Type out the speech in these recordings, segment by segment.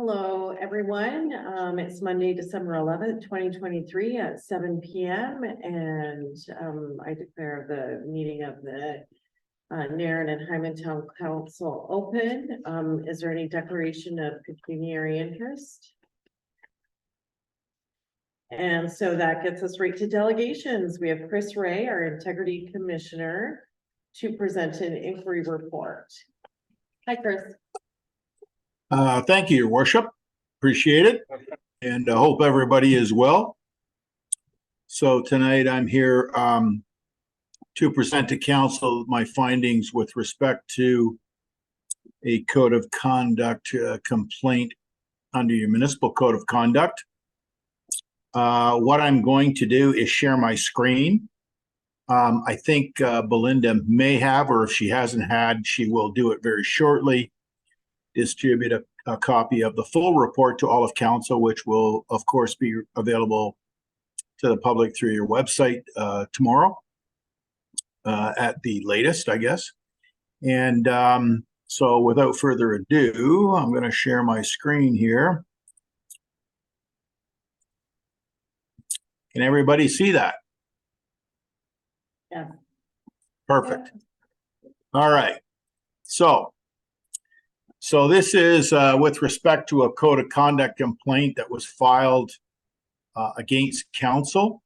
Hello, everyone. It's Monday, December 11th, 2023 at 7 p.m. And I declare the meeting of the Nairn and Hyman Town Council open. Is there any declaration of pecuniary interest? And so that gets us right to delegations. We have Chris Ray, our Integrity Commissioner, to present an inquiry report. Hi, Chris. Thank you, Your Worship. Appreciate it. And I hope everybody is well. So tonight I'm here to present to council my findings with respect to a code of conduct complaint under your municipal code of conduct. What I'm going to do is share my screen. I think Belinda may have, or if she hasn't had, she will do it very shortly. Distribute a copy of the full report to all of council, which will, of course, be available to the public through your website tomorrow at the latest, I guess. And so without further ado, I'm going to share my screen here. Can everybody see that? Yeah. Perfect. All right. So this is with respect to a code of conduct complaint that was filed against council.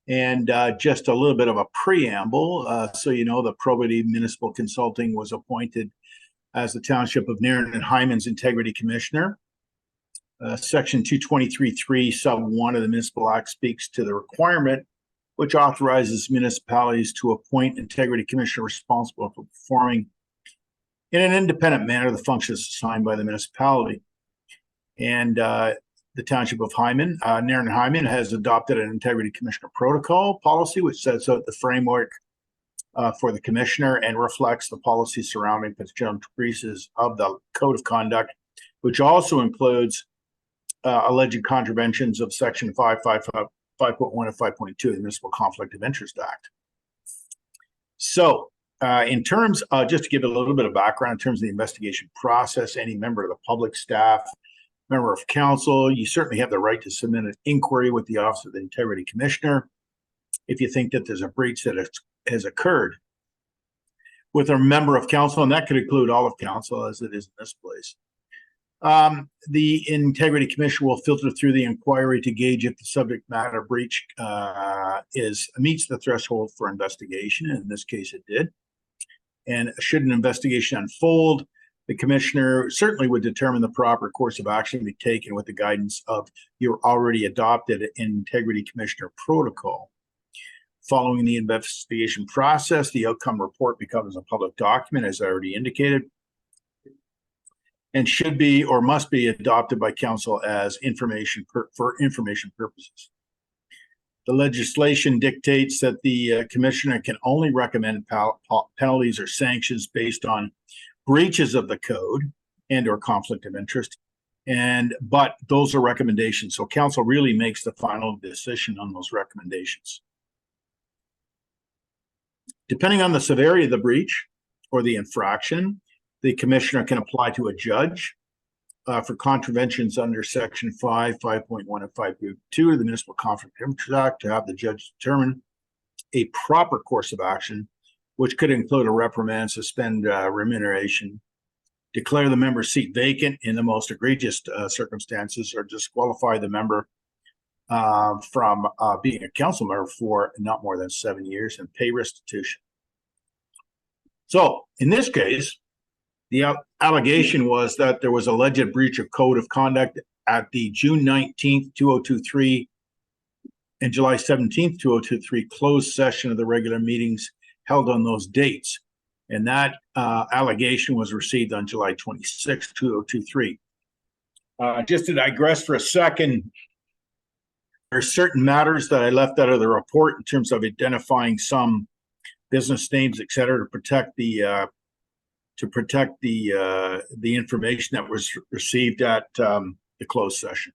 And just a little bit of a preamble. So you know, the Probity Municipal Consulting was appointed as the Township of Nairn and Hyman's Integrity Commissioner. Section 223(3) sub 1 of the Municipal Act speaks to the requirement which authorizes municipalities to appoint integrity commissioner responsible for performing in an independent manner the functions assigned by the municipality. And the Township of Hyman, Nairn and Hyman, has adopted an integrity commissioner protocol policy which sets out the framework for the commissioner and reflects the policy surrounding potential increases of the code of conduct, which also includes alleged contraventions of section 5.1 and 5.2 of the Municipal Conflict of Interest Act. So in terms of, just to give a little bit of background in terms of the investigation process, any member of the public, staff, member of council, you certainly have the right to submit an inquiry with the Office of the Integrity Commissioner if you think that there's a breach that has occurred with a member of council, and that could include all of council as it is in this place. The Integrity Commission will filter through the inquiry to gauge if the subject matter breach meets the threshold for investigation. In this case, it did. And should an investigation unfold, the commissioner certainly would determine the proper course of action to be taken with the guidance of your already adopted Integrity Commissioner protocol. Following the investigation process, the outcome report becomes a public document, as I already indicated, and should be or must be adopted by council as information for information purposes. The legislation dictates that the commissioner can only recommend penalties or sanctions based on breaches of the code and or conflict of interest. But those are recommendations. So council really makes the final decision on those recommendations. Depending on the severity of the breach or the infraction, the commissioner can apply to a judge for contraventions under section 5, 5.1, and 5.2 of the Municipal Conflict of Interest Act to have the judge determine a proper course of action, which could include a reprimand, suspend remuneration, declare the member's seat vacant in the most egregious circumstances, or disqualify the member from being a council member for not more than 7 years, and pay restitution. So in this case, the allegation was that there was alleged breach of code of conduct at the June 19th, 2023 and July 17th, 2023 closed session of the regular meetings held on those dates. And that allegation was received on July 26th, 2023. Just to digress for a second, there are certain matters that I left out of the report in terms of identifying some business names, et cetera, to protect the information that was received at the closed session.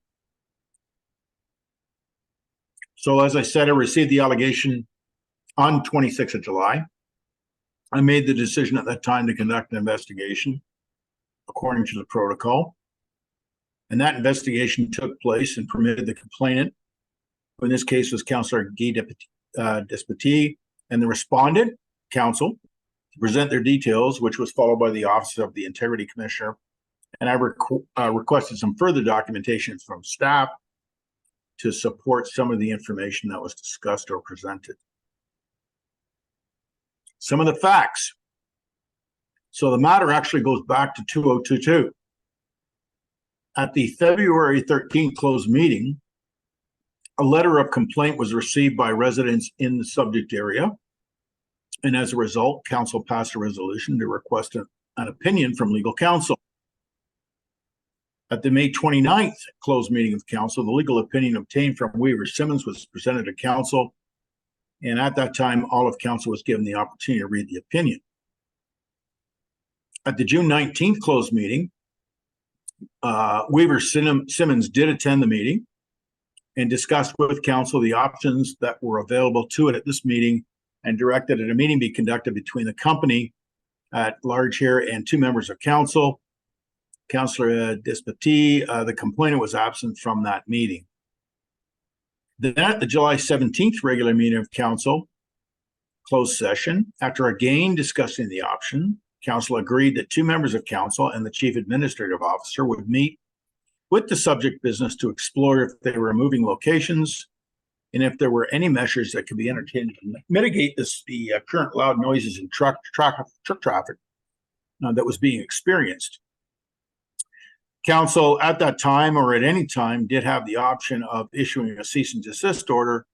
So as I said, I received the allegation on 26th of July. I made the decision at that time to conduct an investigation according to the protocol. And that investigation took place and permitted the complainant, who in this case was Councillor Guy Despetit, and the respondent, council, to present their details, which was followed by the Office of the Integrity Commissioner. And I requested some further documentation from staff to support some of the information that was discussed or presented. Some of the facts. So the matter actually goes back to 2022. At the February 13th closed meeting, a letter of complaint was received by residents in the subject area. And as a result, council passed a resolution to request an opinion from legal counsel. At the May 29th closed meeting of council, the legal opinion obtained from Weaver Simmons was presented to council. And at that time, all of council was given the opportunity to read the opinion. At the June 19th closed meeting, Weaver Simmons did attend the meeting and discussed with council the options that were available to it at this meeting, and directed that a meeting be conducted between the company at large here and two members of council. Councillor Despetit, the complainant, was absent from that meeting. Then at the July 17th regular meeting of council, closed session, after again discussing the option, council agreed that two members of council and the chief administrative officer would meet with the subject business to explore if they were moving locations and if there were any measures that could be entertained to mitigate the current loud noises and truck traffic that was being experienced. Council at that time, or at any time, did have the option of issuing a cease and desist order,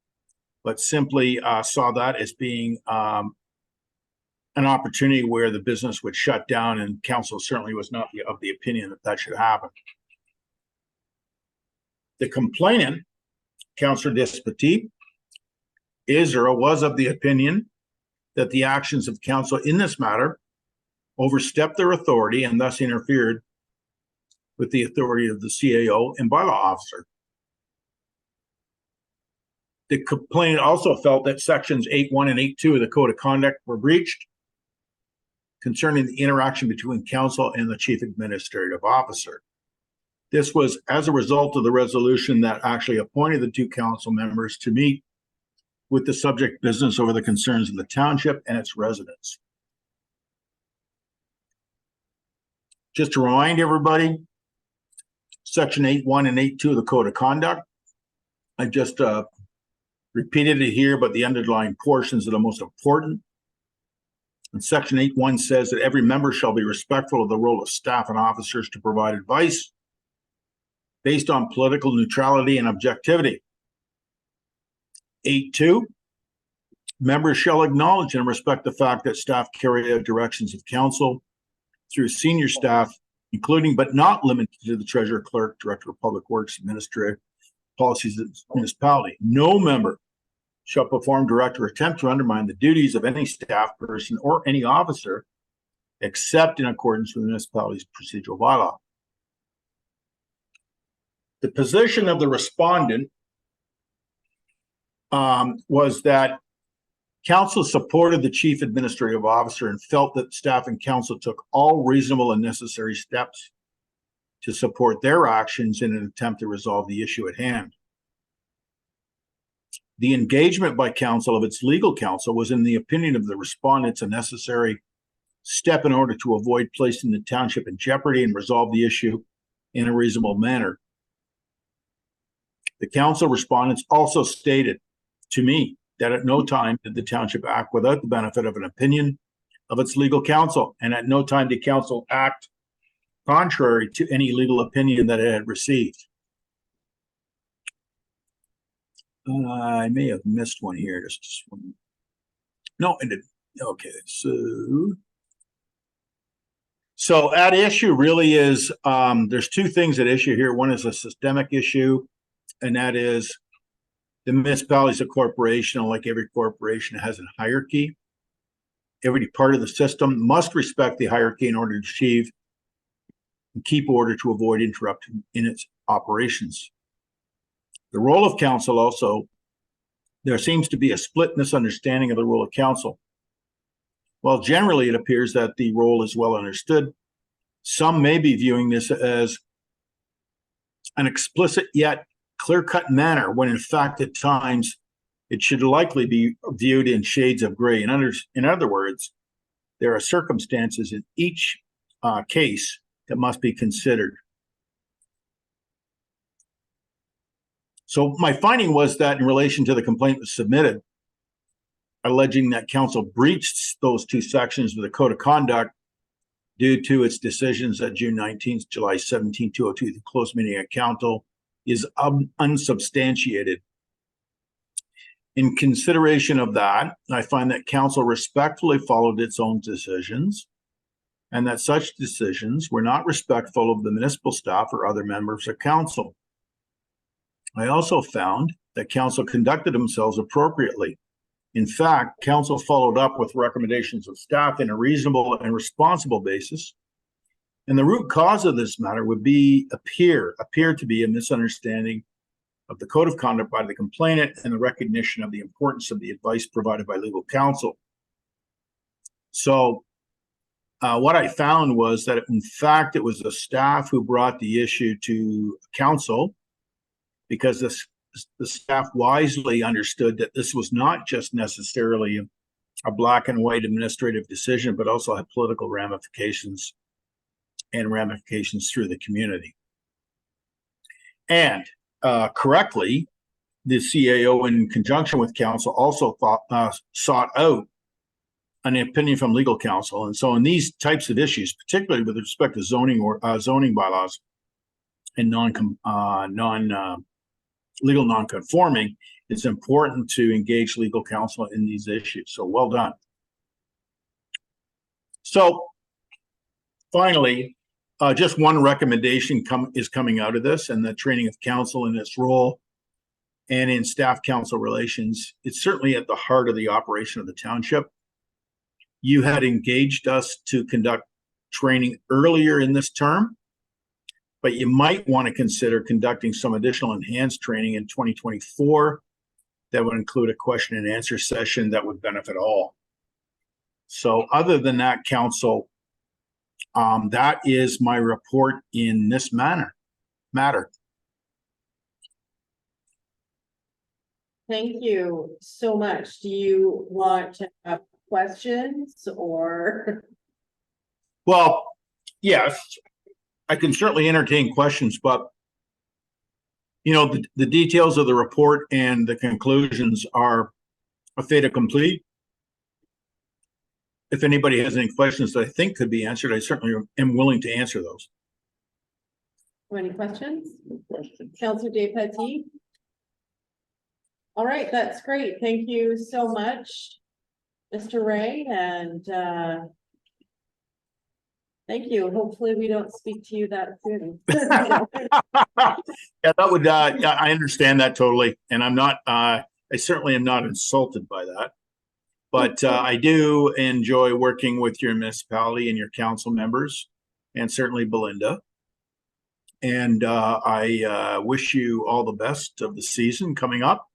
but simply saw that as being an opportunity where the business would shut down, and council certainly was not of the opinion that that should happen. The complainant, Councillor Despetit, is or was of the opinion that the actions of council in this matter overstepped their authority and thus interfered with the authority of the CAO and bylaw officer. The complainant also felt that sections 8.1 and 8.2 of the Code of Conduct were breached concerning the interaction between council and the chief administrative officer. This was as a result of the resolution that actually appointed the two council members to meet with the subject business over the concerns of the township and its residents. Just to remind everybody, section 8.1 and 8.2 of the Code of Conduct, I just repeated it here, but the underlying portions are the most important. And section 8.1 says that every member shall be respectful of the role of staff and officers to provide advice based on political neutrality and objectivity. 8.2, members shall acknowledge and respect the fact that staff carry out directions of council through senior staff, including but not limited to the treasurer, clerk, director of public works, administrative policies of the municipality. No member shall perform, direct, or attempt to undermine the duties of any staff person or any officer, except in accordance with the municipality's procedural bylaw. The position of the respondent was that council supported the chief administrative officer and felt that staff and council took all reasonable and necessary steps to support their actions in an attempt to resolve the issue at hand. The engagement by council of its legal counsel was, in the opinion of the respondents, a necessary step in order to avoid placing the township in jeopardy and resolve the issue in a reasonable manner. The council respondents also stated to me that at no time did the township act without the benefit of an opinion of its legal counsel, and at no time did council act contrary to any legal opinion that it had received. I may have missed one here. Just one. No, I didn't. Okay, so at issue really is there's two things at issue here. One is a systemic issue, and that is the municipality is a corporation, and like every corporation, it has a hierarchy. Every part of the system must respect the hierarchy in order to achieve and keep order to avoid interruption in its operations. The role of council also, there seems to be a split misunderstanding of the role of council. While generally it appears that the role is well understood, some may be viewing this as an explicit yet clear-cut manner, when in fact at times it should likely be viewed in shades of gray. In other words, there are circumstances in each case that must be considered. So my finding was that in relation to the complaint that was submitted, alleging that council breached those two sections of the Code of Conduct due to its decisions at June 19th, July 17, 2002, the closed meeting of council, is unsubstantiated. In consideration of that, I find that council respectfully followed its own decisions, and that such decisions were not respectful of the municipal staff or other members of council. I also found that council conducted themselves appropriately. In fact, council followed up with recommendations of staff in a reasonable and responsible basis. And the root cause of this matter would appear to be a misunderstanding of the Code of Conduct by the complainant and the recognition of the importance of the advice provided by legal counsel. So what I found was that in fact, it was the staff who brought the issue to council, because the staff wisely understood that this was not just necessarily a black and white administrative decision, but also had political ramifications and ramifications through the community. And correctly, the CAO, in conjunction with council, also sought out an opinion from legal counsel. And so in these types of issues, particularly with respect to zoning or zoning bylaws and legal non-conforming, it's important to engage legal counsel in these issues. So well done. So finally, just one recommendation is coming out of this, and the training of counsel in its role and in staff council relations. It's certainly at the heart of the operation of the township. You had engaged us to conduct training earlier in this term, but you might want to consider conducting some additional enhanced training in 2024 that would include a question and answer session that would benefit all. So other than that, council, that is my report in this matter. Thank you so much. Do you want to have questions or? Well, yes, I can certainly entertain questions, but you know, the details of the report and the conclusions are a fait accompli. If anybody has any questions that I think could be answered, I certainly am willing to answer those. Any questions? Councillor Dave Petit? All right, that's great. Thank you so much, Mr. Ray, and thank you. Hopefully we don't speak to you that soon. Yeah, that would, yeah, I understand that totally. And I'm not, I certainly am not insulted by that. But I do enjoy working with your municipality and your council members, and certainly Belinda. And I wish you all the best of the season coming up.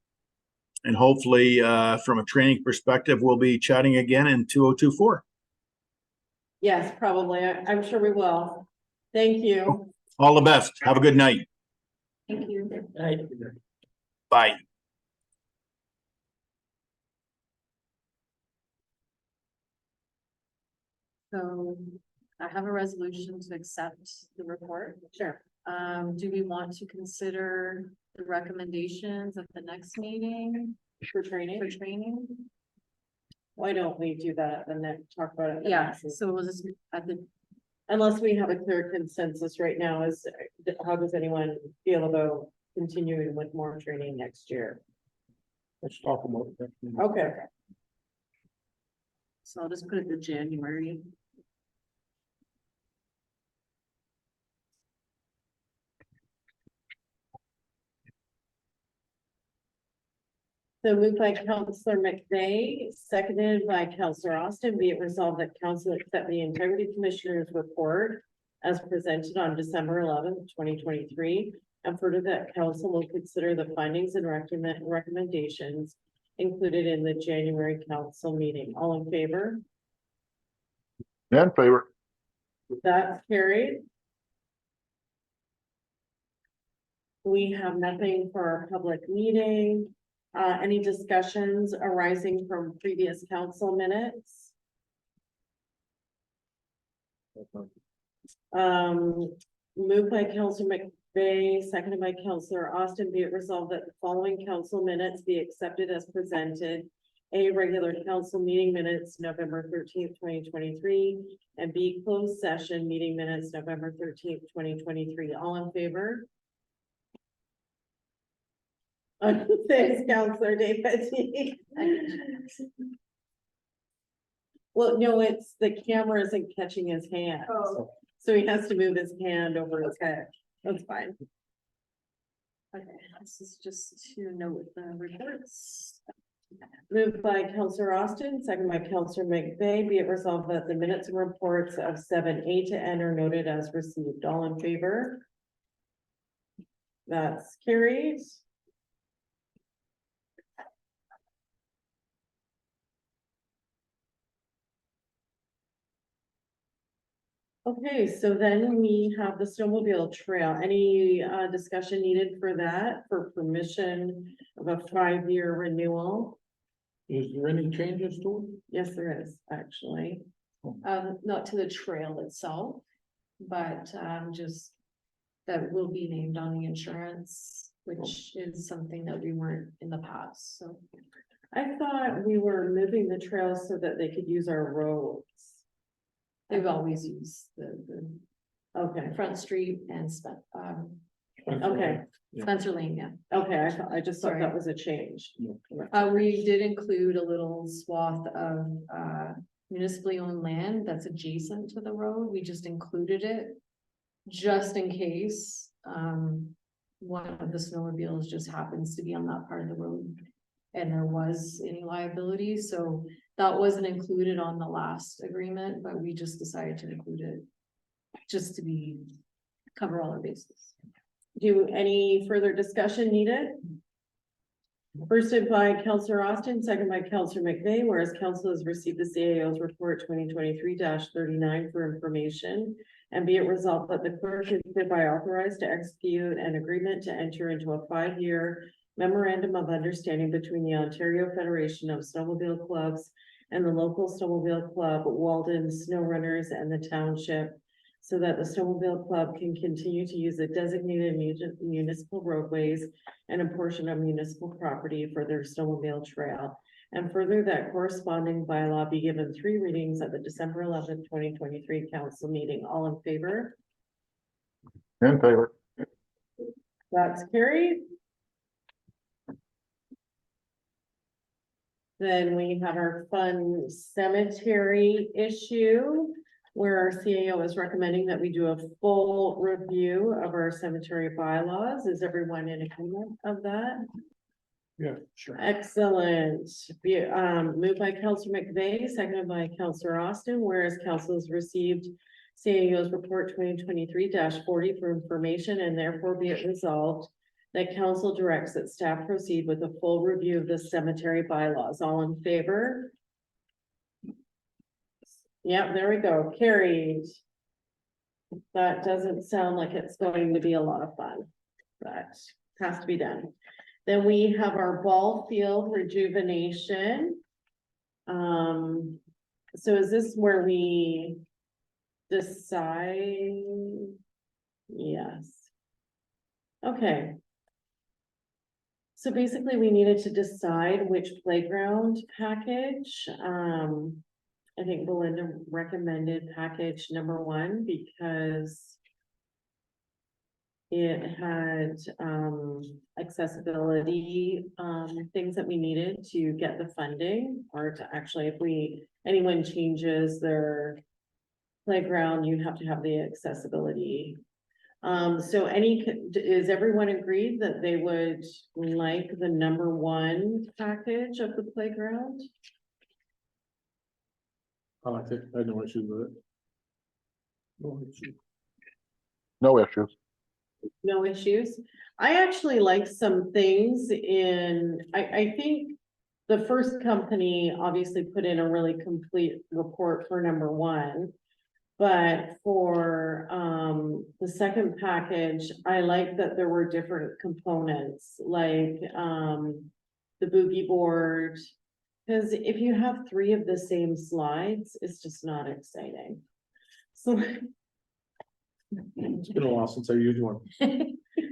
And hopefully, from a training perspective, we'll be chatting again in 2024. Yes, probably. I'm sure we will. Thank you. All the best. Have a good night. Thank you. Bye. So I have a resolution to accept the report. Sure. Do we want to consider the recommendations at the next meeting For training. for training? Why don't we do that and then talk about it? Yeah, so we'll just at the, Unless we have a clear consensus right now, is how does anyone feel about continuing with more training next year? Let's talk about that. Okay. so I'll just put it to January. So moved by Councillor McVeigh, seconded by Councillor Austin. Be it resolved that council accept the Integrity Commissioner's report as presented on December 11th, 2023, and further that council will consider the findings and recommendations included in the January council meeting. All in favor? In favor. That's carried. We have nothing for our public meeting. Any discussions arising from previous council minutes? Moved by Councilor McVeigh, seconded by Councilor Austin, be it resolved that the following council minutes be accepted as presented. A, regular council meeting minutes, November 13th, 2023, and B, closed session meeting minutes, November 13th, 2023. All in favor? Thanks, Councilor David. Well, no, it's the camera isn't catching his hand. Oh. So he has to move his hand over his head. That's fine. Okay, this is just to note the reports. Moved by Councilor Austin, second by Councilor McVeigh, be it resolved that the minutes and reports of 7A to N are noted as received. All in favor? That's carried. Okay, so then we have the snowmobile trail. Any discussion needed for that, for permission of a 5-year renewal? Is there any changes to Yes, there is, actually. Not to the trail itself, but just that will be named on the insurance, which is something that we weren't in the past, so. I thought we were moving the trail so that they could use our roads. They've always used the Okay, Front Street and it? okay, Spencer Lane, yeah. okay, I just thought Sorry. that was a change. We did include a little swath of municipally owned land that's adjacent to the road. We just included it. Just in case one of the snowmobiles just happens to be on that part of the road. And there was any liability, so that wasn't included on the last agreement, but we just decided to include it. Just to cover all our bases. Any further discussion needed? Firsted by Councilor Austin, second by Councilor McVeigh, whereas council has received the CAO's report 2023-39 for information. And be it resolved that the clerk is hereby authorized to execute an agreement to enter into a 5-year memorandum of understanding between the Ontario Federation of Snowmobile Clubs and the local snowmobile club, Walden Snow Runners, and the Township, so that the snowmobile club can continue to use the designated municipal roadways and a portion of municipal property for their snowmobile trail. And further, that corresponding bylaw be given 3 readings at the December 11th, 2023 council meeting. All in favor? In favor. That's carried. Then we have our fun cemetery issue, where our CAO is recommending that we do a full review of our cemetery bylaws. Is everyone in agreement of that? Yeah, sure. Excellent. Moved by Councilor McVeigh, seconded by Councilor Austin, whereas council has received CAO's report 2023-40 for information, and therefore be it resolved that council directs that staff proceed with a full review of the cemetery bylaws. All in favor? Yep, there we go. Carried. That doesn't sound like it's going to be a lot of fun, but has to be done. Then we have our ball field rejuvenation. So is this where we decide? Yes. Okay. So basically, we needed to decide which playground package. I think Belinda recommended package number 1 because it had accessibility things that we needed to get the funding, or to actually, if anyone changes their playground, you have to have the accessibility. So is everyone agreed that they would like the number 1 package of the playground? I think I had no issues with it. No issue. No issues. No issues. I actually like some things I think the first company obviously put in a really complete report for number 1. But for, the second package, I like that there were different components, like, the boogie board. Cause if you have three of the same slides, it's just not exciting. So, It's been a while since I used one.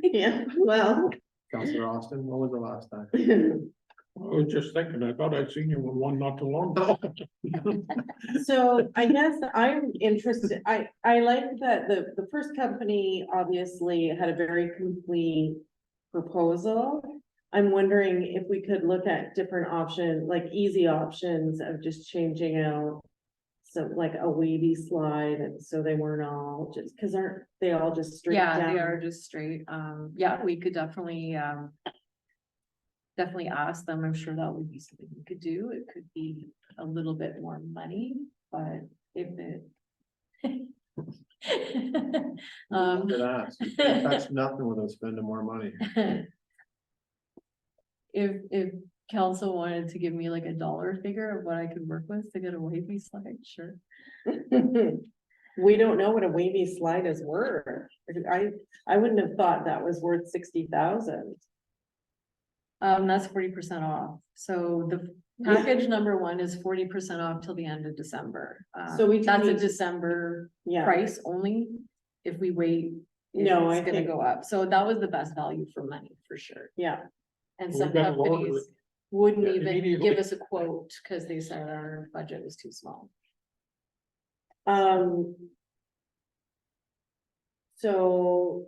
yeah, well. Counselor Austin, what was the last time? I was just thinking, I thought I'd seen you with one not too long ago. So I guess I'm interested, I like that the first company obviously had a very complete proposal. I'm wondering if we could look at different options, like easy options of just changing out. So like a wavy slide, and so they weren't all just, cause aren't they all just straight Yeah, down? they are just straight. Yeah, we could definitely, definitely ask them. I'm sure that would be something we could do. It could be a little bit more money, but if it. Good ask. That's nothing without spending more money. If council wanted to give me like a dollar figure of what I could work with to get a wavy slide, sure. We don't know what a wavy slide is worth. I wouldn't have thought that was worth 60,000. That's 40% off. So the package number one is 40% off till the end of December. So we That's a need- December Yeah, price only. If we wait, No, I it's gonna think- go up. So that was the best value for money, for sure. yeah. And We some gotta lower companies it. wouldn't Yeah, even immediately. give us a quote because they said our budget was too small. So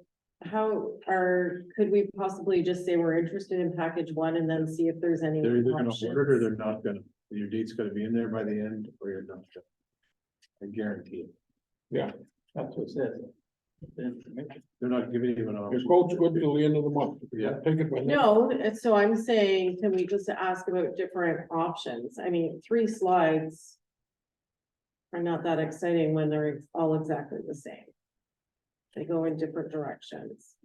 could we possibly just say we're interested in package one and then see if there's any They're either gonna options? order it or they're not gonna. Your date's gonna be in there by the end or you're not. I guarantee it. Yeah, that's what it says. They're not giving you an option. Your quote's good till the end of the month. Yeah. Take it by now. No, so I'm saying, can we just ask about different options? I mean, 3 slides are not that exciting when they're all exactly the same. They go in different directions.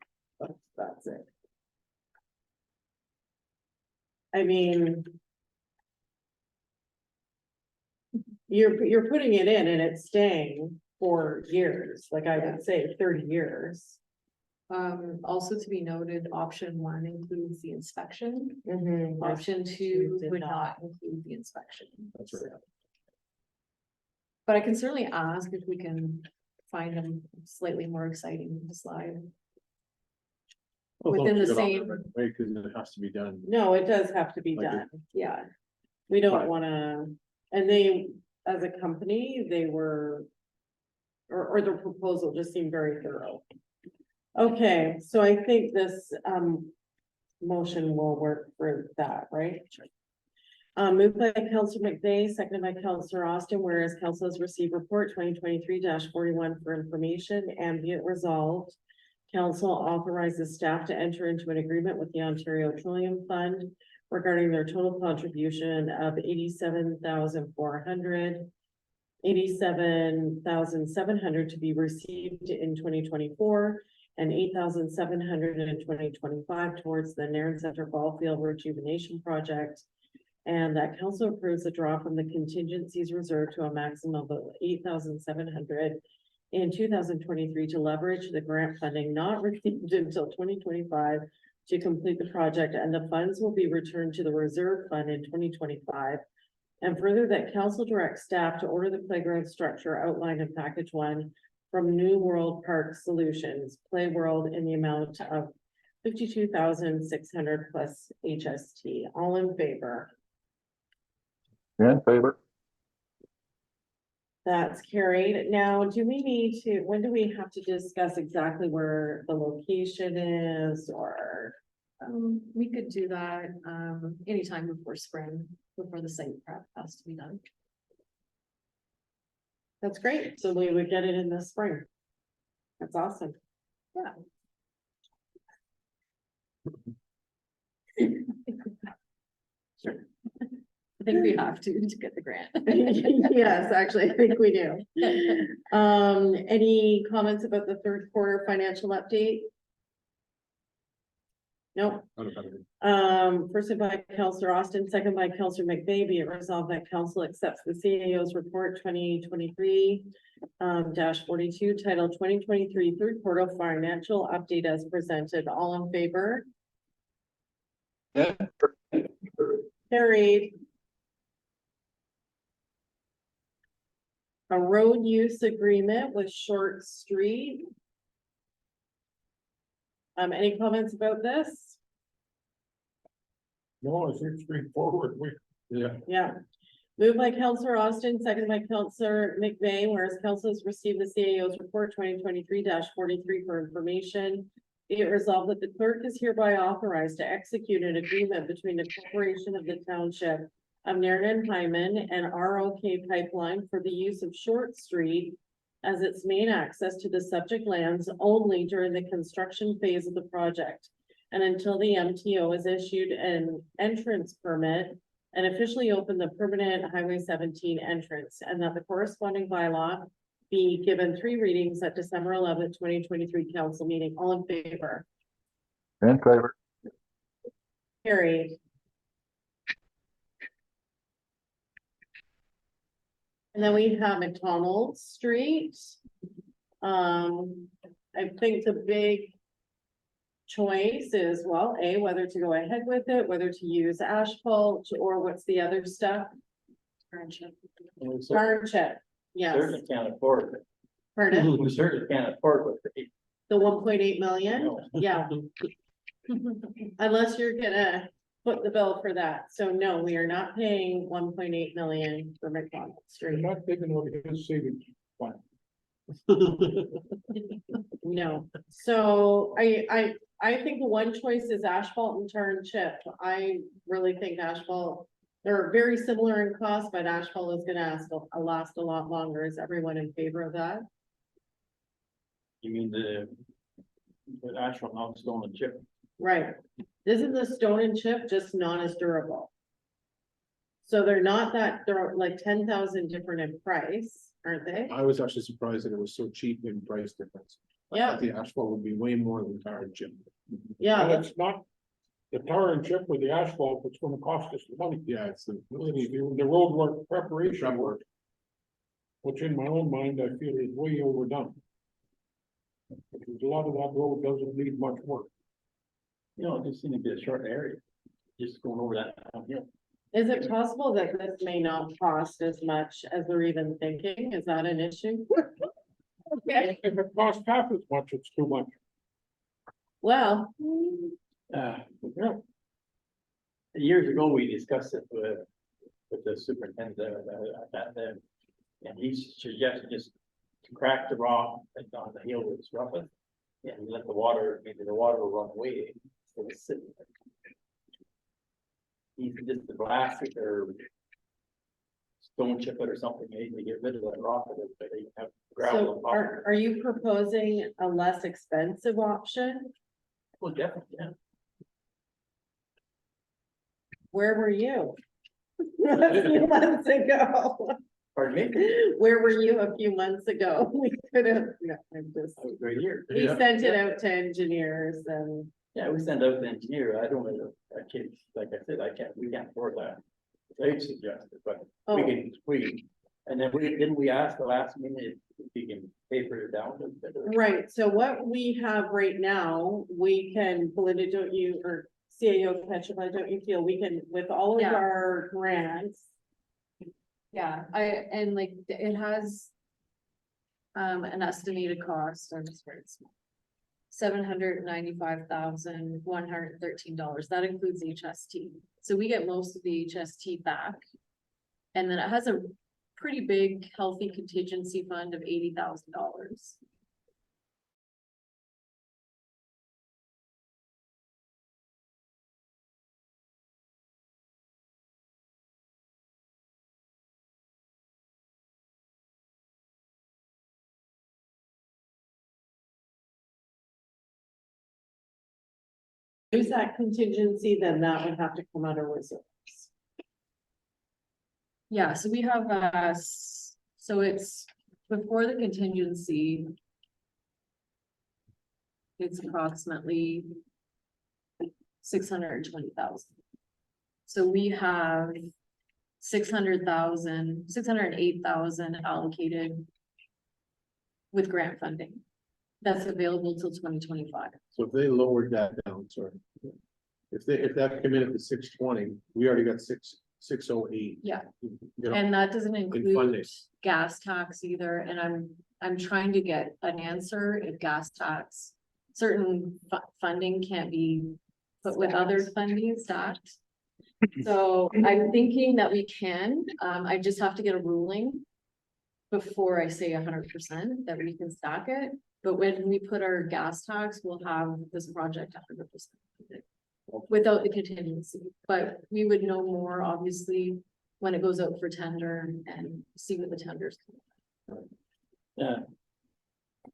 That's it. I mean, you're putting it in and it's staying for years, like I would say 30 years. Also to be noted, option one includes the inspection. Mhm. Option two did would not. not include the inspection. That's right. But I can certainly ask if we can find them slightly more exciting to slide. Within the same- Way, cause it has to be done. No, it does have to be Like done. Yeah, We don't Right. wanna, and they, as a company, they were. Or the proposal just seemed very thorough. Okay, so I think this motion will work for that, right? Moved by Councillor McVeigh, seconded by Councillor Austin, whereas council has received report 2023-41 for information and be it resolved. Council authorizes staff to enter into an agreement with the Ontario Petroleum Fund regarding their total contribution of 87,700 to be received in 2024 and 8,700 in 2025 towards the Nairn Center Ball Field Rejuvenation Project. And that council approves a draw from the contingencies reserved to a maximum of 8,700 in 2023 to leverage the grant funding not received until 2025 to complete the project, and the funds will be returned to the reserve fund in 2025. And further, that council directs staff to order the playground structure outlined in package one from New World Park Solutions, Play World, in the amount of 52,600 plus HST. All in favor? In favor. That's carried. Now, do we need to, when do we have to discuss exactly where the location is, or? we could do that, anytime before spring, before the site prep has to be done. That's great. So we would get it in the spring. That's awesome. I think we have to get the grant. Yes, actually, I think we do. Any comments about the third quarter financial update? Nope. First by Counselor Austin, second by Counselor McVeigh, be it resolved that council accepts the CAO's report 2023 -42 titled 2023 third quarter financial update as presented. All in favor? Carried. A road use agreement with Short Street. Any comments about this? No, it's straightforward. Yeah. Moved by Counselor Austin, seconded by Counselor McVeigh, whereas council has received the CAO's report 2023-43 for information. Be it resolved that the clerk is hereby authorized to execute an agreement between the corporation of the township of Nairn and Hyman and ROK Pipeline for the use of Short Street as its main access to the subject lands only during the construction phase of the project and until the MTO has issued an entrance permit and officially opened the permanent Highway 17 entrance, and that the corresponding bylaw be given 3 readings at December 11th, 2023 council meeting. All in favor? In favor. Carried. And then we have McDonald Street. I think the big choice is, well, A, whether to go ahead with it, whether to use asphalt, or what's the other stuff? Township. Yes, Certainly can't afford it. pardon, We certainly can't afford it. the 1.8 million, No. yeah. Unless you're gonna foot the bill for that, so no, we are not paying 1.8 million for McDonald You're Street, not taking out his savings fund. no. So I think the one choice is asphalt and tar and chip. I really think asphalt, they're very similar in cost, but asphalt is gonna last a lot longer. Is everyone in favor of that? You mean the actual not stone and chip? Right, this is the stone and chip, just not as durable. So they're not that, they're like 10,000 different in price, aren't they? I was actually surprised that it was so cheap in price difference. I Yeah. thought the asphalt would be way more than tar and chip. Yeah, And that's- it's not the tar and chip with the asphalt that's gonna cost us the money. Yeah, it's the. The road work preparation work. Which in my own mind, I feel is way overdone. Because a lot of that road doesn't need much work. You know, it just seemed to be a short area, just going over that downhill. is it possible that this may not cost as much as they're even thinking? Is that an issue? Okay, If it costs half as much, it's too much. well, No. Years ago, we discussed it with the superintendent, and he suggested just to crack the rock and on the hill that's roughest. And let the water, maybe the water will run away, so it's sitting there. You can just blast it or stone chip it or something, maybe to get rid of that rock, but they have gravel. so on top. are you proposing a less expensive option? Well, definitely, yeah. Where were you? A few months ago. Pardon me? Where were you a few months ago? We could have, no, I'm just, I was right here. we sent it out to engineers and, Yeah, we send out the engineer, I don't know, I can't, like I said, we can't afford that. They suggested, but oh, and then didn't we ask the last minute if we can pay for it down? right, so what we have right now, we can, Belinda, don't you, or CAO Ketchum, don't you feel we can, with all of Yeah. our grants, Yeah, and like, it has. An estimated cost, I'm just very small. $795,113, that includes HST, so we get most of the HST back. And then it has a pretty big healthy contingency fund of $80,000. use that contingency, then that would have to come out of reserves. Yeah, so we have, so it's before the contingency. It's approximately 620,000. So we have 608,000 allocated with grant funding. That's available till 2025. So if they lowered that down, sorry. If that came in at the 620, we already got 608. Yeah. You know, And that doesn't funding. include gas tax either, and I'm trying to get an answer if gas tax. Certain funding can't be put with other funding stacked. So I'm thinking that we can, I just have to get a ruling. Before I say 100% that we can stack it, but when we put our gas tax, we'll have this project 100%. Without the contingency, but we would know more obviously when it goes out for tender and see what the tenders. Yeah,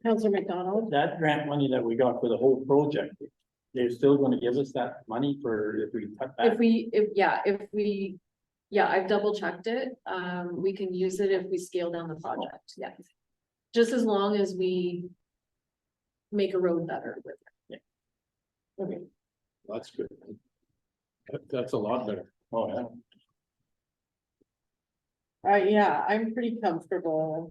Councillor McDonald? that grant money that we got for the whole project, they're still gonna give us that money for if we cut back? Yeah, I've double checked it. We can use it if we scale down the project, yeah. Just as long as we make a road better with it. Okay. That's good. That's a lot better. Oh, yeah. Yeah, I'm pretty comfortable.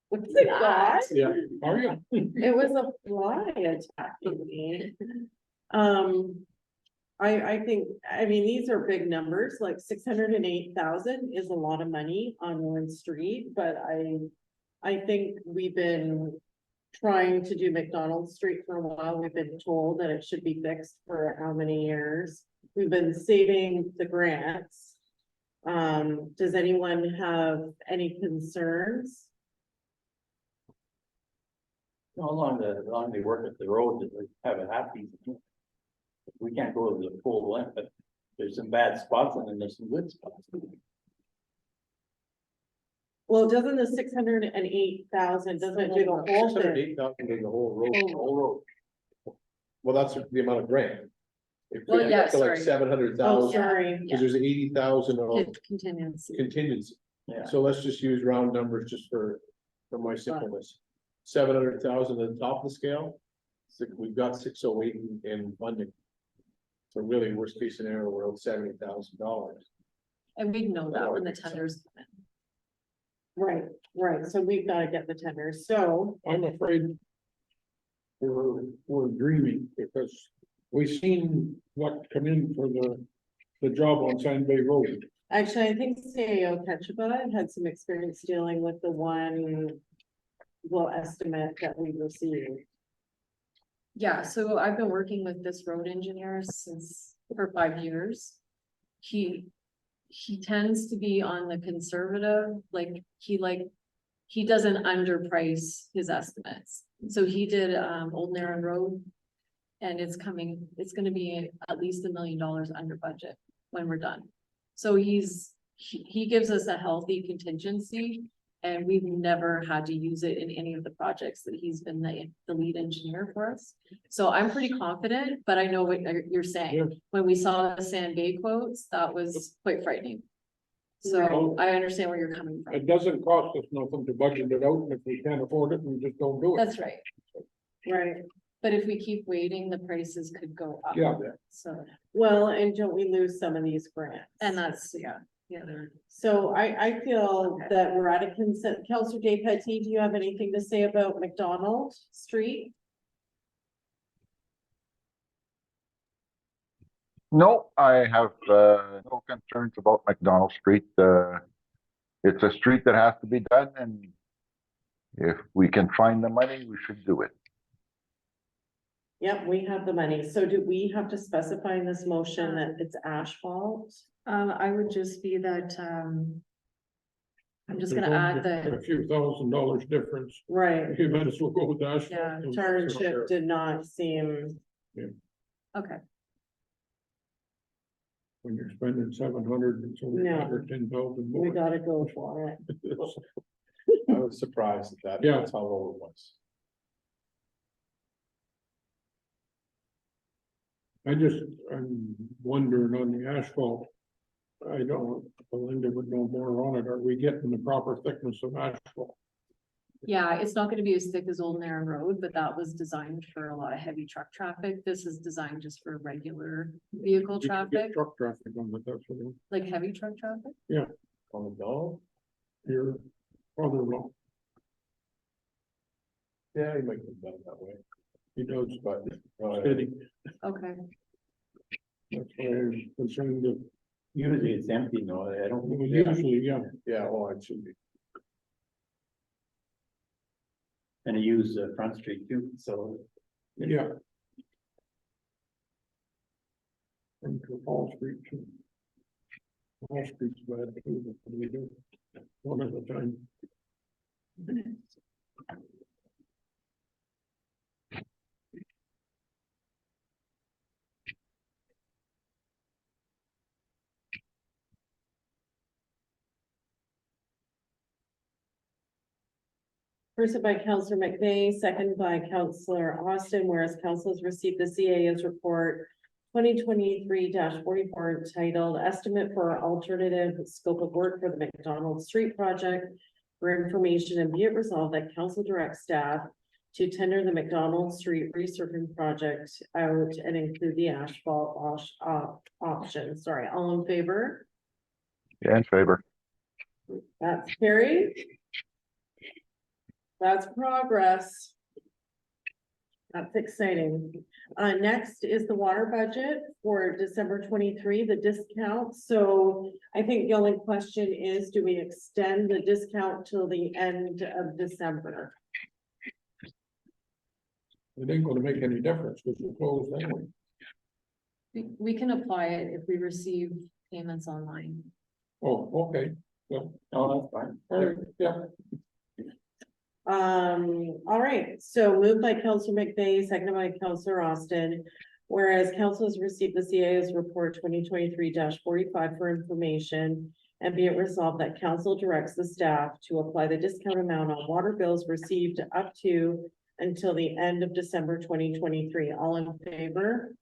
What's it got? Yeah, are you? It was a fly attacking me. I think, I mean, these are big numbers, like 608,000 is a lot of money on one street, but I think we've been trying to do McDonald Street for a while. We've been told that it should be fixed for how many years? We've been saving the grants. Does anyone have any concerns? How long they work at the road, that we have it happy. We can't go to the full length, but there's some bad spots and then there's some good spots. Well, doesn't the 608,000, doesn't it do the whole thing? 608,000 in the whole road. Well, that's the amount of grant. It Well, could yeah, get to like sorry. 700,000, Oh, sorry. because there's 80,000 of Contingency. contingency. Yeah, So let's just use round numbers just for my simpleness. 700,000 at the top of the scale. We've got 608 in funding. So really, worst case scenario, we're at $70,000. And we know that when the tenders come in. Right, so we've got to get the tenders, so. I'm afraid we're dreaming because we've seen what come in for the job on Sand Bay Road. Actually, I think CAO Ketchiba had some experience dealing with the one. Well, estimate that we received. Yeah, so I've been working with this road engineer for 5 years. He tends to be on the conservative, he doesn't underprice his estimates. So he did Old Nairn Road. And it's gonna be at least $1 million under budget when we're done. So he gives us a healthy contingency. And we've never had to use it in any of the projects that he's been the lead engineer for us. So I'm pretty confident, but I know what you're saying. Yeah. When we saw the Sand Bay quotes, that was quite frightening. So I understand where you're coming from. It doesn't cost us nothing to budget it out, and if we can't afford it, we just don't do it. That's right. Right. But if we keep waiting, the prices could go up. Yeah. So, Well, and don't we lose some of these grants? and that's, yeah. So I feel that we're at a consent. Councillor Despatie, do you have anything to say about McDonald Street? No, I have no concerns about McDonald Street. It's a street that has to be done, and if we can find the money, we should do it. Yep, we have the money. So do we have to specify in this motion that it's asphalt? I would just be that, I'm just gonna add A the, few $1,000 difference, Right, you might as well go with that. Yeah, Township did not seem, okay, When you're spending 700, it's only No. under 10,000 we more. gotta go for it. I was surprised at that. Yeah. That's how low it was. I'm wondering on the asphalt. I don't, Belinda would know more on it. Are we getting the proper thickness of asphalt? Yeah, it's not gonna be as thick as Old Nairn Road, but that was designed for a lot of heavy truck traffic. This is designed just for regular vehicle You could get traffic, Truck traffic on the, that's what it- like heavy truck traffic. On the dog. your father-in-law, Yeah, you might get done that way, he does, but, city, Okay, that's why I'm concerned that, Usually it's empty, no, I don't. think- usually, yeah. yeah, oh, it should be. And I use Front Street too, so. Yeah. And to Hall Street too. Hall Street's bad too, but what do we do? One at a time. First by Counselor McVeigh, second by Counselor Austin, whereas council has received the CAO's report 2023-44 entitled Estimate for Alternative Scope of Work for the McDonald Street Project. For information, and be it resolved that council directs staff to tender the McDonald Street resurfacing project out and include the asphalt option. Sorry, all in favor? Yeah, in favor. That's carried. That's progress. That's exciting. Next is the water budget for December 23, the discount. So I think the only question is, do we extend the discount till the end of December? It ain't gonna make any difference, because we're closed anyway. we can apply it if we receive payments online. Oh, okay, well, Oh, that's fine. yeah, All right, so moved by Counselor McVeigh, seconded by Counselor Austin. Whereas council has received the CAO's report 2023-45 for information. And be it resolved that council directs the staff to apply the discount amount on water bills received up to until the end of December 2023. All in favor?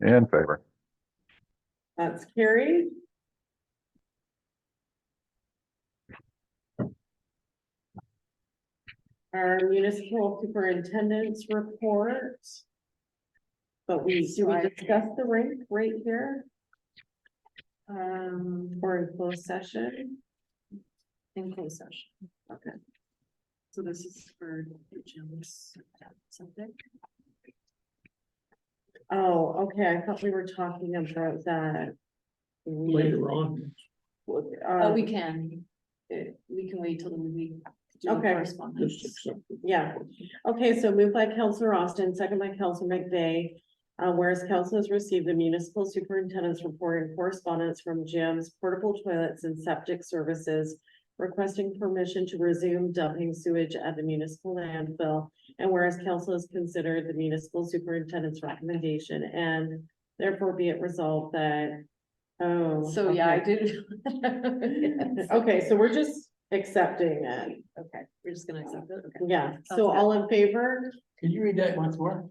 In favor. That's carried. Our municipal superintendent's report. But do we discuss the rate right here? Or in closed session? In closed session. Okay. So this is for Jim's subject. Oh, okay, I thought we were talking about that. later on. We can. We can wait till the week. to do the Okay. correspondence. Just accept it. Yeah, okay, so moved by Counselor Austin, second by Counselor McVeigh. Whereas council has received the municipal superintendent's report and correspondence from Jim's Portable Toilets and Septic Services, requesting permission to resume dumping sewage at the municipal landfill. And whereas council has considered the municipal superintendent's recommendation, and therefore be it resolved that, oh. So, yeah, I okay. did. Yes. Okay, so we're just accepting it. Okay, we're just gonna accept it. Okay. Yeah, so Sounds good. all in favor? Can you read that once more?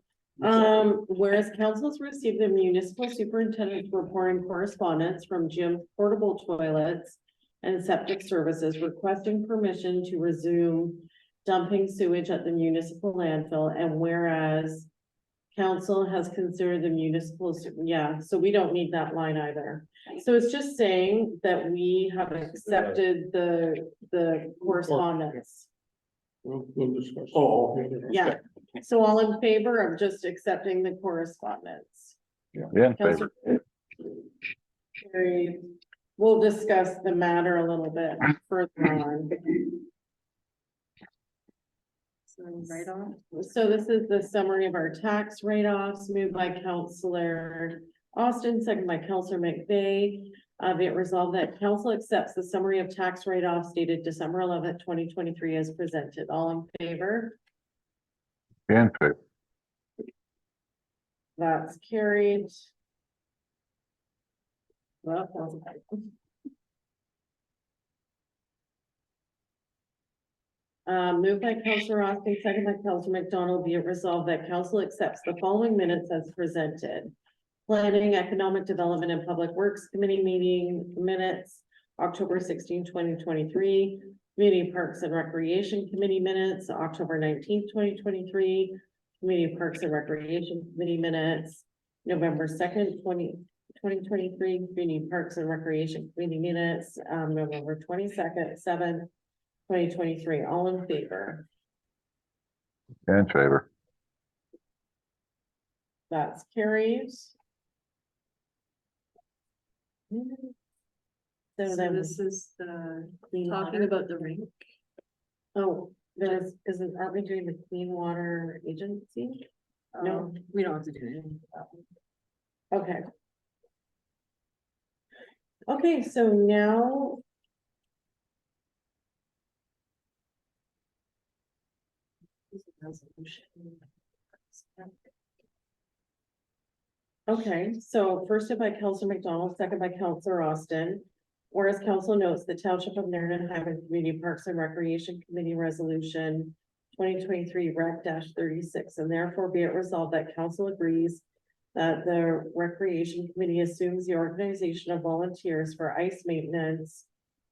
Whereas council's received the municipal superintendent's report and correspondence from Jim Portable Toilets and Septic Services, requesting permission to resume dumping sewage at the municipal landfill. And whereas council has considered the municipal, yeah, so we don't need that line either. So it's just saying that we have accepted the correspondence. We'll discuss. Oh, Yeah, so all in favor of just accepting the correspondence? Yeah, in favor. Carried. We'll discuss the matter a little bit further on. So right on. So this is the summary of our tax write-offs, moved by Counselor Austin, second by Counselor McVeigh. Be it resolved that council accepts the summary of tax write-offs dated December 11th, 2023 as presented. All in favor? In favor. That's carried. Well, that was okay. Moved by Counselor Austin, second by Counselor McDonald, be it resolved that council accepts the following minutes as presented. Planning, Economic Development and Public Works Committee meeting minutes, October 16, 2023. Community Parks and Recreation Committee minutes, October 19th, 2023. Community Parks and Recreation Committee minutes, November 2nd, 2023. Community Parks and Recreation Committee minutes, November 22nd, 7th, 2023. All in favor? In favor. That's carried. So So then, this is the, clean talking water. about the rink. Oh, aren't we doing the Clean Water Agency? No. We don't have to do anything. Okay. Okay, so now. Okay, so first by Counselor McDonald, second by Counselor Austin. Whereas council notes the Township of Nairn and Hyman Community Parks and Recreation Committee Resolution 2023 Rec 36, and therefore be it resolved that council agrees that the Recreation Committee assumes the organization of volunteers for ice maintenance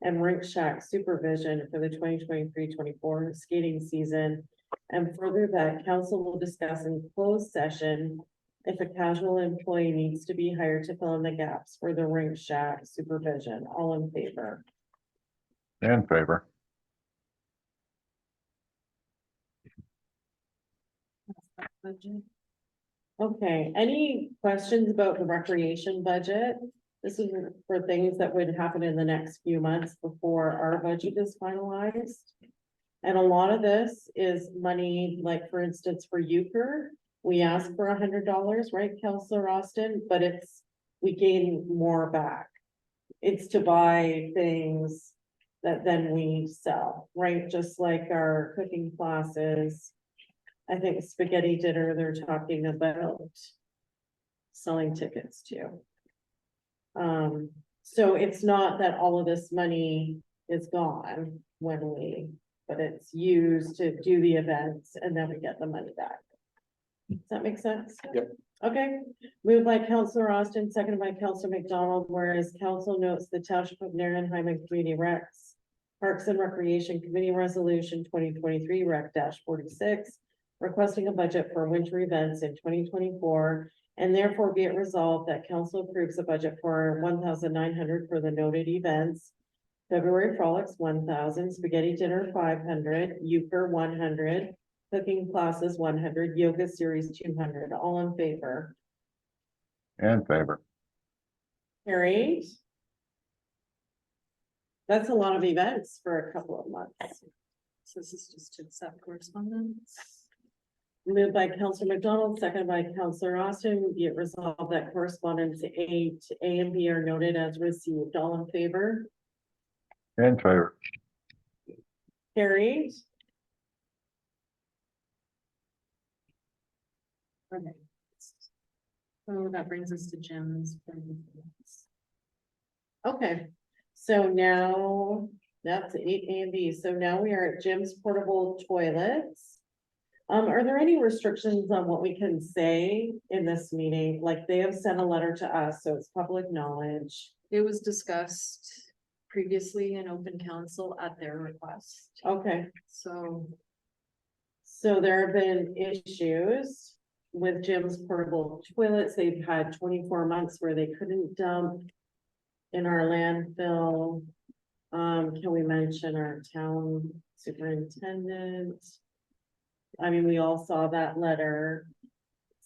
and rink shack supervision for the 2023-24 skating season. And further that council will discuss in closed session if a casual employee needs to be hired to fill in the gaps for the rink shack supervision. All in favor? In favor. Okay, any questions about the recreation budget? This is for things that would happen in the next few months before our budget is finalized. And a lot of this is money, like for instance, for Euchre, we asked for $100, right, Counselor Austin, but we gain more back. It's to buy things that then we sell, right? Just like our cooking classes. I think spaghetti dinner, they're talking about selling tickets to. So it's not that all of this money is gone but it's used to do the events and then we get the money back. Does that make sense? Yep. Okay, moved by Counselor Austin, seconded by Counselor McDonald, whereas council notes the Township of Nairn and Hyman Community Recs Parks and Recreation Committee Resolution 2023 Rec 46, requesting a budget for winter events in 2024, and therefore be it resolved that council approves a budget for 1,900 for the noted events. February Frolics 1,000, Spaghetti Dinner 500, Euchre 100, Cooking Classes 100, Yoga Series 200. All in favor? In favor. Carried. That's a lot of events for a couple of months. So this is just to accept correspondence. Moved by Counselor McDonald, seconded by Counselor Austin, be it resolved that correspondence A and B are noted as received. All in favor? In favor. Carried. Okay. So that brings us to Jim's. Okay, so now that's 8A and B. So now we are at Jim's portable toilets. Are there any restrictions on what we can say in this meeting? Like they have sent a letter to us, so it's public knowledge. It was discussed previously in open council at their request, Okay, so. so there have been issues with Jim's portable toilets. They've had 24 months where they couldn't dump in our landfill. Can we mention our town superintendent? I mean, we all saw that letter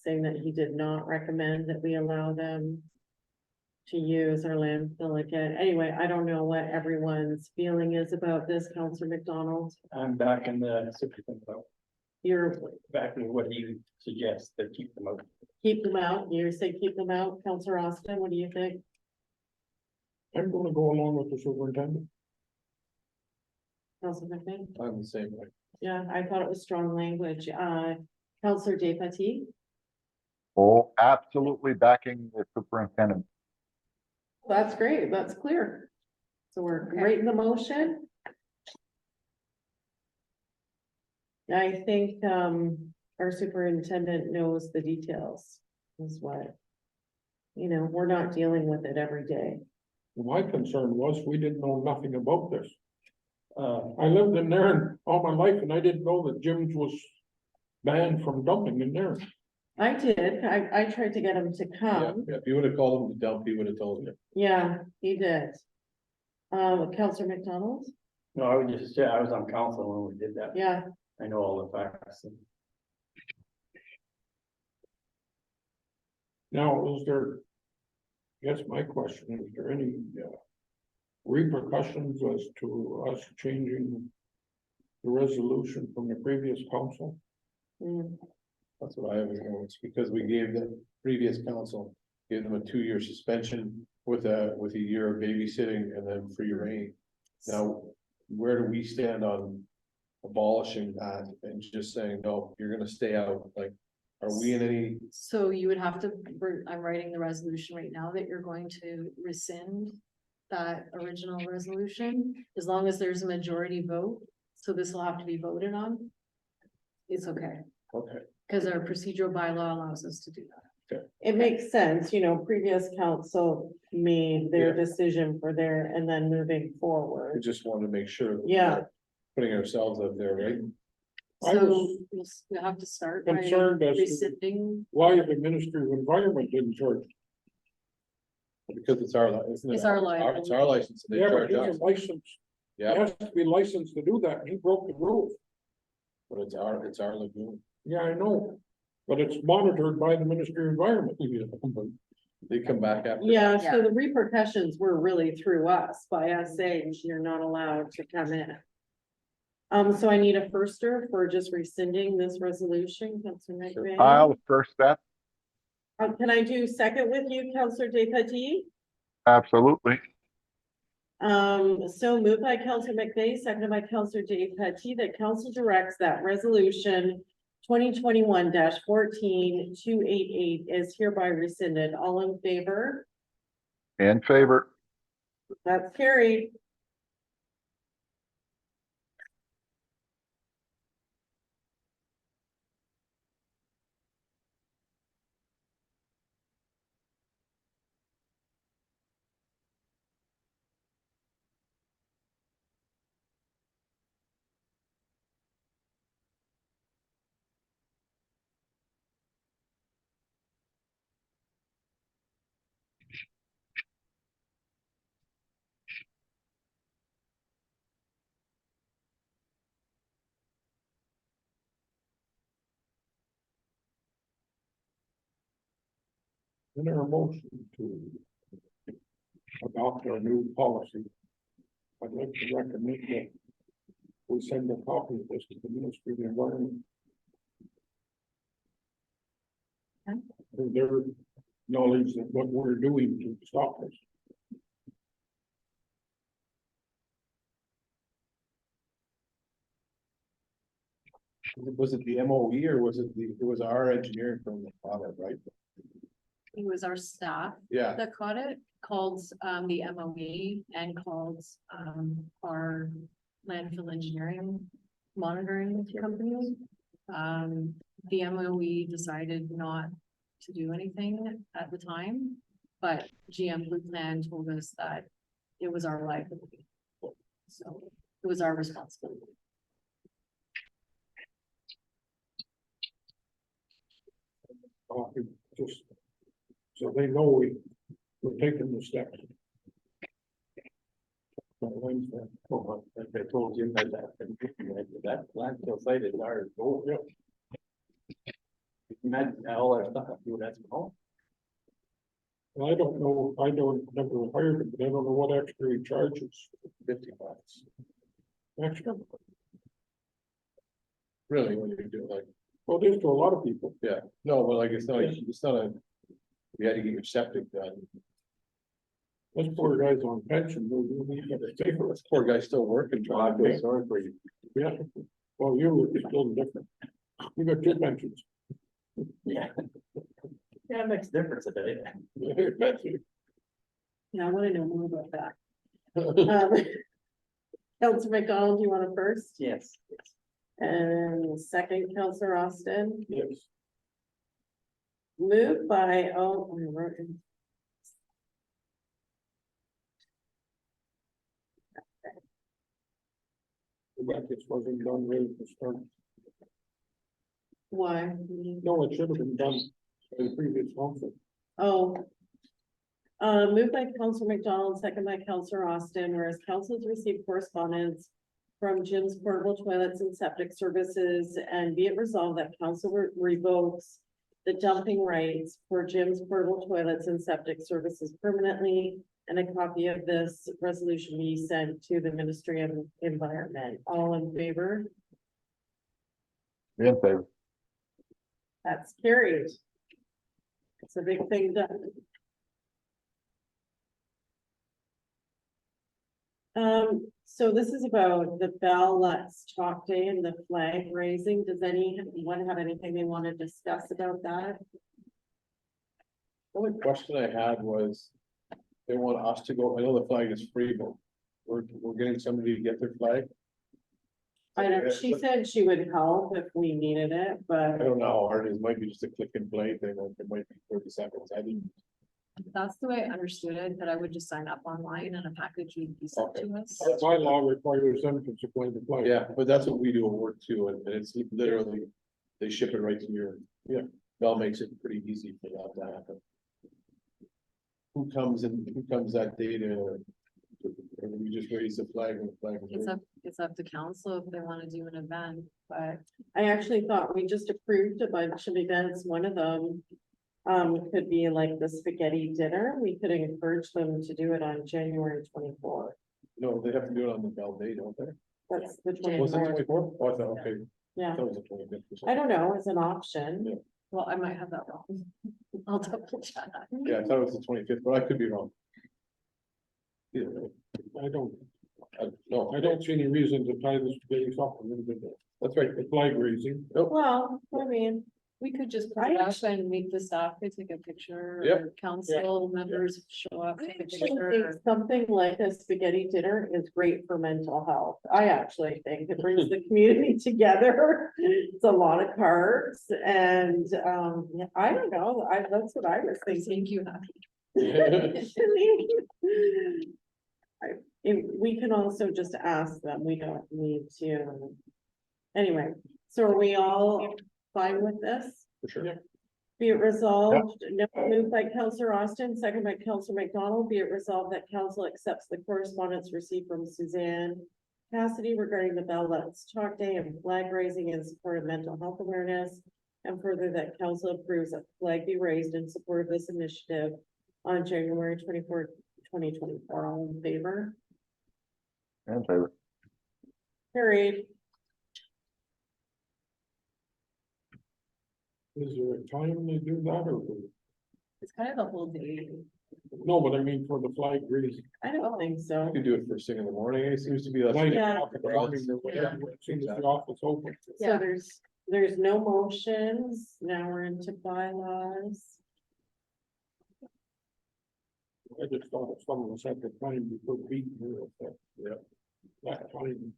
saying that he did not recommend that we allow them to use our landfill again. Anyway, I don't know what everyone's feeling is about this, Counselor McDonald. I'm back in the superintendent vote, You're back in what you suggest to keep them open. keep them out. You say keep them out. Counselor Austin, what do you think? I'm gonna go along with the superintendent. Counselor McMahon? I'm the same way. Yeah, I thought it was strong language. Counselor Despatie? Oh, absolutely backing the superintendent. That's great. That's clear. So we're writing the motion. I think, our superintendent knows the details is what. We're not dealing with it every day. My concern was we didn't know nothing about this. I lived in there all my life and I didn't know that Jim's was banned from dumping in there. I did, I tried to get him to Yeah, come, if you would have called him to dump, he would have told you. yeah, he did. Counselor McDonald, No, I was just, yeah, I was on council when we did that. yeah, I know all the facts. Now, is there, I guess my question, is there any repercussions as to us changing the resolution from the previous council? mm, That's what I was going, it's because we gave the previous council, gave them a 2-year suspension with a year of babysitting and then free reign. Now, where do we stand on abolishing that and just saying, no, you're gonna stay out, like, are we in any? So you would have to, I'm writing the resolution right now that you're going to rescind that original resolution, as long as there's a majority vote. So this will have to be voted on. It's okay, Okay, because our procedural bylaw allows us to do that. it makes sense, you know, previous council made their decision for their, and then moving we forward. just wanted to make sure. that we're Yeah. not Putting ourselves out there, right? I So was we'll have to start by concerned as to rescinding. why the Ministry of Environment didn't charge. Because it's our, isn't it? It's our It's our license, and they Yeah, but charge he's us, a licensed, he yeah, has to be licensed to do that, and he broke the rules. but it's our lagoon. Yeah, I know, but it's monitored by the Ministry of Environment. They come back after. Yeah, so the repercussions were really through us, by us saying you're not allowed to come in. So I need a firster for just rescinding this resolution, Councilor McVeigh. I'll first that, Can I do second with you, Councilor Despatie? absolutely. So moved by Councilor McVeigh, seconded by Councilor Despatie, that council directs that resolution 2021-14288 is hereby rescinded. All in favor? In favor. That's carried. In our motion to adopt our new policy, I'd like to recommend that we send a copy of this to the Ministry of the Environment. For their knowledge of what we're doing to stop this. Was it the MOE or was it it was our engineering firm that bought it, right? It was our staff Yeah, that caught it, called the MOE and called our landfill engineering monitoring company. The MOE decided not to do anything at the time, but GM Blue Plan told us that it was our liability. So it was our responsibility. Just so they know we're taking the steps. Wednesday. Oh, like I told Jim that landfill site is ours. Oh, yeah. Imagine all our stuff, you that's all. Well, I don't know, I don't never hired him, but I don't know what extra he charges. $50. Extra, Really, when you do like, well, there's to a lot of people. yeah, no, but like, it's not a, you had to get your septic done. This poor guy's on pension, we gotta pay for it. This poor guy's still working. Well, I feel sorry for you. Yeah, well, you're still different. You got two pensions. Yeah. Yeah, it makes a difference a day. Yeah, I want to know more about that. Councilor McDonald, you want to first? Yes. And second, Councilor Austin, Yes, moved by, I wrote it. that this wasn't done right at the start. Why? No, it should have been done by the previous council. Oh. Moved by Counselor McDonald, second by Counselor Austin, whereas councils received correspondence from Jim's Portable Toilets and Septic Services, and be it resolved that council revokes the dumping rights for Jim's Portable Toilets and Septic Services permanently, and a copy of this resolution be sent to the Ministry of Environment. All in favor? In favor. That's carried. It's a big thing done. So this is about the Bell Let's Talk Day and the flag raising. Does anyone have anything they want to discuss about that? The only question I had was, they want us to go, I know the flag is free, but we're getting somebody to get their flag. I don't, she said she would help if we needed it, I but don't know how hard it is, might be just a click and play thing, or it might be 30 seconds, I didn't. That's the way I understood it, that I would just sign up online and a package would be sent to us. Our bylaw requires them to supply the flag. Yeah, but that's what we do at work too, and it's literally, they ship it right to your, Bell makes it pretty easy for that to happen. Who comes that day to, we just raise the flag and the flag. is raised? It's up to council if they wanna do an event, but I actually thought we just approved a bunch of events. One of them could be like the spaghetti dinner. We could encourage them to do it on January 24th. No, they have to do it on the Bell day, don't they? That's the Was it 24th. 24th? Oh, I thought, okay, I Yeah, thought it was the 25th. I don't know, it's an option. well, I might have that wrong. I'll double check. Yeah, I thought it was the 25th, but I could be wrong. Yeah, I don't no, see any reason to tie this days up a little bit. that's right. The flag raising. Well, I mean, We could just put it up and make the staff could take a picture, Yep. or council members show up, I take a actually picture. think something like a spaghetti dinner is great for mental health. I actually think it brings the community together. It's a lot of carbs and, yeah, I don't know, that's what I was thinking. Thank you, Happy. We can also just ask them, we don't need to. Anyway, so are we all fine with this? For sure. Be it resolved, no, moved by Counselor Austin, second by Counselor McDonald, be it resolved that council accepts the correspondence received from Suzanne Cassidy regarding the Bell Let's Talk Day and flag raising in support of mental health awareness. And further that council approves that flag be raised in support of this initiative on January 24th, 2024. All in favor? In favor. Carried. Is there a time they do that or? It's kind of the whole day. No, but I mean for the flag raising. I don't think so. You could do it first thing in the morning, it seems to be like. 9 Yeah. o'clock in the morning or whatever, as soon as the office opens. So there's no motions. Now we're into bylaws. I just thought if someone was at the time before beating her. That time,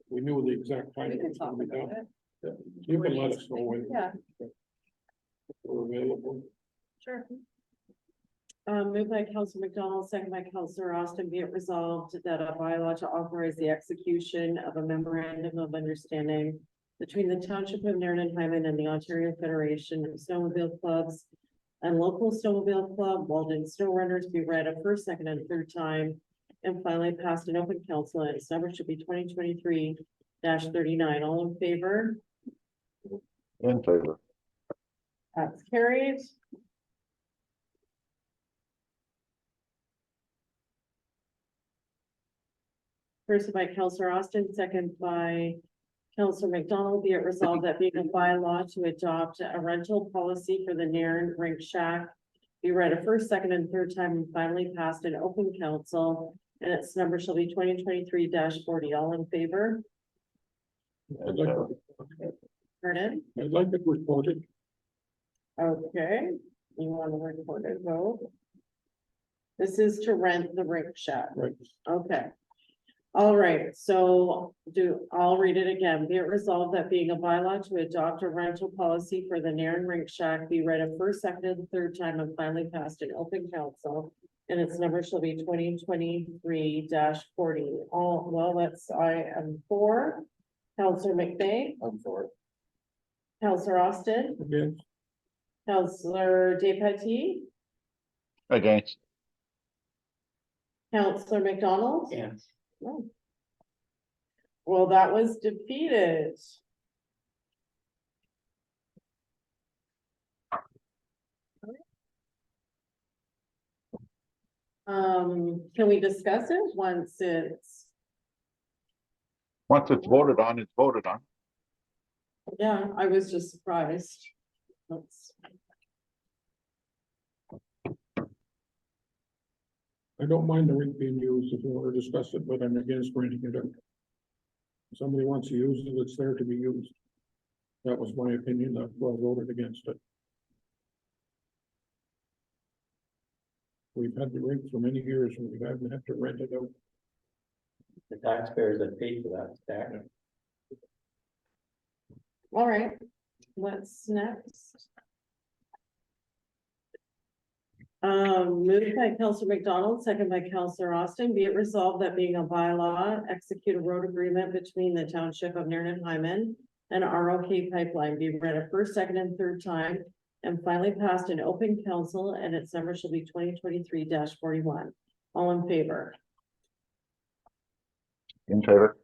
we knew the exact time. We it can was talk gonna be about done. it. You can let us know when. Yeah. We're available. Sure. Moved by Counselor McDonald, second by Counselor Austin, be it resolved that a bylaw to authorize the execution of a memorandum of understanding between the Township of Nairn and Hyman and the Ontario Federation of Snowmobile Clubs and local snowmobile club, Walden Snow Runners, be read a first, second, and third time, and finally passed an open council, and its number should be 2023-39. All in favor? In favor. That's carried. First by Counselor Austin, second by Counselor McDonald, be it resolved that being a bylaw to adopt a rental policy for the Nairn Rink Shack be read a first, second, and third time and finally passed an open council, and its number shall be 2023-40. All in favor? I'd like Pardon? it recorded. Okay, you want to record it, vote? This is to rent the rink shack. Right. Okay. All right, so I'll read it again. Be it resolved that being a bylaw to adopt a rental policy for the Nairn Rink Shack be read a first, second, and third time and finally passed an open council. and its number shall be 2023-40. All, well, that's, I am for. Counselor McVeigh, I'm for it. Counselor Austin, Again, Counselor Despatie, Against. Counselor McDonald. Yeah. No. Well, that was defeated. Can we discuss it once it's, Once it's voted on, it's voted on. yeah, I was just surprised. Let's, I don't mind the rink being used if you want to discuss it, but I'm against renting it out. If somebody wants to use it, it's there to be used. That was my opinion, that's why I voted against it. We've had the rink for many years and we haven't had to rent it out. The taxpayers that paid for that, stack. all right, what's next? Moved by Counselor McDonald, second by Counselor Austin, be it resolved that being a bylaw, execute a road agreement between the Township of Nairn and Hyman and ROK Pipeline be read a first, second, and third time and finally passed in open council, and its number shall be 2023-41. All in favor? In favor.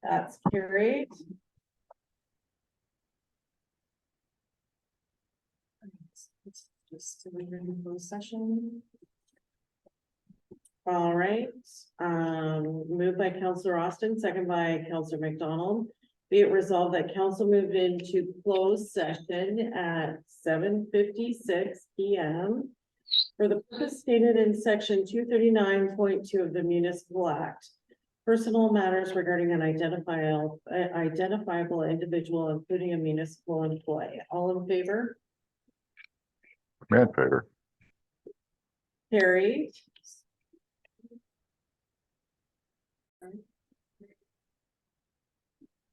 That's carried. Just to leave it in closed session. All right, moved by Counselor Austin, second by Counselor McDonald. Be it resolved that council moved into closed session at 7:56 PM. For the purpose stated in section 239.2 of the Municipal Act. Personal matters regarding an identifiable individual, including a municipal employee. All in favor? In favor. Carried.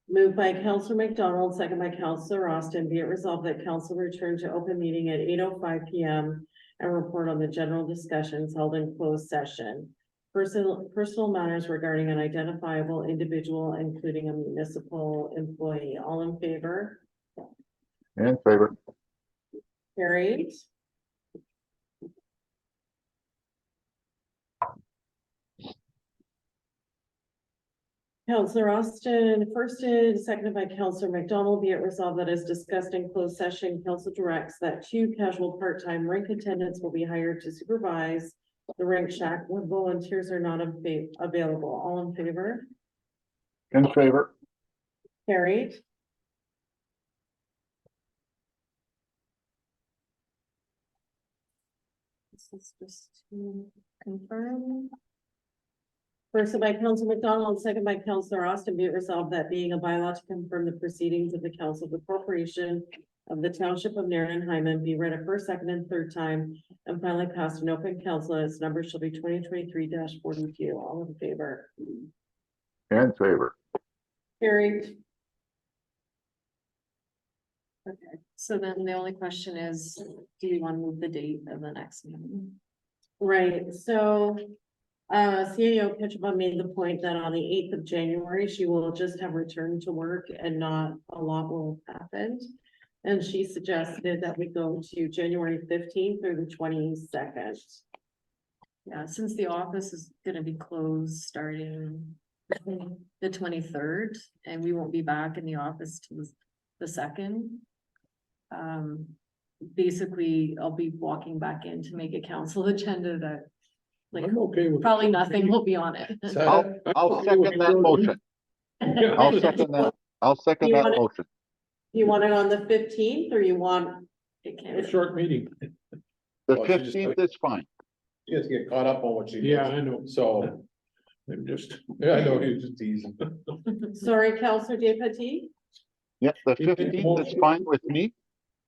Moved by Counselor McDonald, second by Counselor Austin, be it resolved that council return to open meeting at 8:05 PM and report on the general discussions held in closed session. Personal matters regarding an identifiable individual, including a municipal employee. All in favor? In favor. Carried. Counselor Austin, firsted, seconded by Counselor McDonald, be it resolved that as discussed in closed session, council directs that 2 casual part-time rink attendants will be hired to supervise the rink shack when volunteers are not available. All in favor? In favor. Carried. This is just to confirm. First by Council McDonald, second by Councilor Austin, be it resolved that being a bylaw to confirm the proceedings of the council of the corporation of the Township of Nairn and Hyman be read a first, second, and third time and finally passed in open council, and its number shall be 2023-42. All in favor? In favor. Carried. Okay, so then the only question is, do you want to move the date of the next meeting? Right, so CAO Ketchum made the point that on the 8th of January, she will just have returned to work and not a lot will have happened. And she suggested that we go to January 15th through the 22nd. Yeah, since the office is gonna be closed starting the 23rd, and we won't be back in the office till the 2nd. Basically, I'll be walking back in to make a council agenda that like I'm okay with. probably nothing will be on it. I'll second that motion. I'll second that. I'll second You that want it- motion. You want it on the 15th or you want, It A can't. short meeting. The Well, she just- 15th is fine. She has to get caught up on what she Yeah, did. I know. So, I'm just, yeah, I know, he was just teasing. sorry, Councilor Despatie? Yeah, the You make the 15th is motion. fine with me.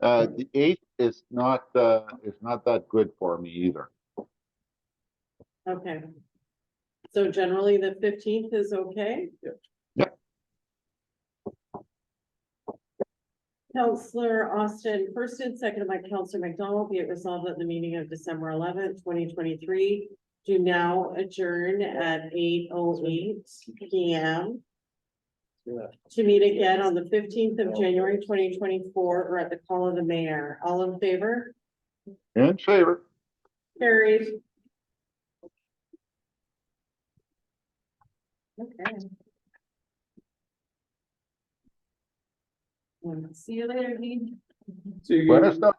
The 8th is not that good for me either. Okay. So generally the 15th is okay? Counselor Austin, first and seconded by Counselor McDonald, be it resolved that the meeting of December 11th, 2023 do now adjourn at 8:08 PM. Yeah. To meet again on the 15th of January, 2024, or at the call of the mayor. All in favor? In favor. Carried. Okay. See you later, Dean. So you. Buenas noches.